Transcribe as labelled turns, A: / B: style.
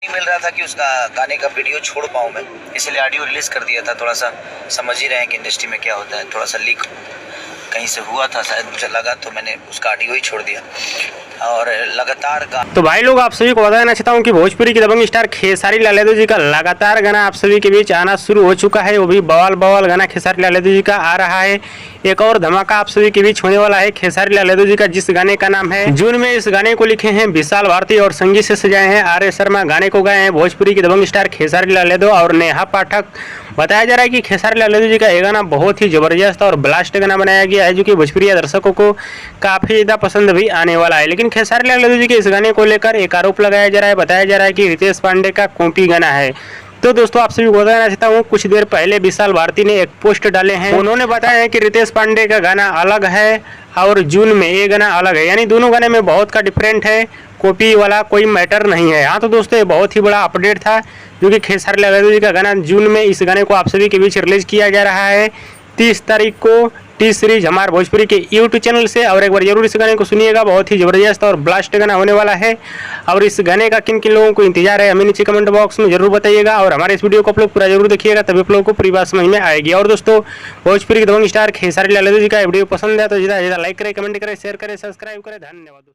A: नहीं मिल रहा था कि उसका गाने का वीडियो छोड़ पाऊँ मैं, इसलिए ऑडियो रिलीज़ कर दिया था। थोड़ा सा समझ ही रहे हैं कि इंडस्ट्री में क्या होता है, थोड़ा सा लीक कहीं से हुआ था शायद, मुझे लगा, तो मैंने उसका ऑडियो ही छोड़ दिया। और लगातार
B: तो भाई लोग आप सभी को बताना चाहता हूँ कि भोजपुरी की दबंग स्टार खेसारी लाल यादव जी का लगातार गाना आप सभी के बीच आना शुरू हो चुका है। वो भी बवाल बवाल गाना खेसारी लाल यादव जी का आ रहा है। एक और धमाका आप सभी के बीच होने वाला है खेसारी लाल यादव जी का, जिस गाने का नाम है जून में। इस गाने को लिखे हैं विशाल भारती और संगीत से सजाए हैं आर्य शर्मा। गाने को गाए हैं भोजपुरी की दबंग स्टार खेसारी लाल यादव और नेहा पाठक। बताया जा रहा है कि खेसारी लाल यादव जी का ये गाना बहुत ही जबरदस्त और ब्लास्ट गाना बनाया गया है, जो कि भोजपुरी दर्शकों को काफी ज्यादा पसंद भी आने वाला है। लेकिन खेसारी लाल यादव जी के इस गाने को लेकर एक आरोप लगाया जा रहा है। बताया जा रहा है कि रितेश पांडे का कॉपी गाना है। तो दोस्तों आप सभी को बताना चाहता हूँ, कुछ देर पहले विशाल भारती ने एक पोस्ट डाले हैं। उन्होंने बताया है कि रितेश पांडे का गाना अलग है और जून में ये गाना अलग है, यानी दोनों गाने में बहुत का डिफरेंट है, कॉपी वाला कोई मैटर नहीं है। हाँ तो दोस्तों ये बहुत ही बड़ा अपडेट था, जो कि खेसारी लाल यादव जी का गाना जून में, इस गाने को आप सभी के बीच रिलीज किया जा रहा है 30 तारीख को टी सीरीज हमारे भोजपुरी के यूट्यूब चैनल से। और एक बार जरूर इस गाने को सुनिएगा, बहुत ही जबरदस्त और ब्लास्ट गाना होने वाला है। और इस गाने का किन किन लोगों को इंतजार है हमें नीचे कमेंट बॉक्स में जरूर बताइएगा। और हमारे इस वीडियो को आप लोग पूरा जरूर देखिएगा, तभी आप लोगों को पूरी बात समझ में आएगी। और दोस्तों भोजपुरी के दबंग स्टार खेसारी लाल यादव जी का वीडियो पसंद है तो ज़्यादा लाइक करें, कमेंट करें, शेयर करें, सब्सक्राइब करें। धन्यवाद।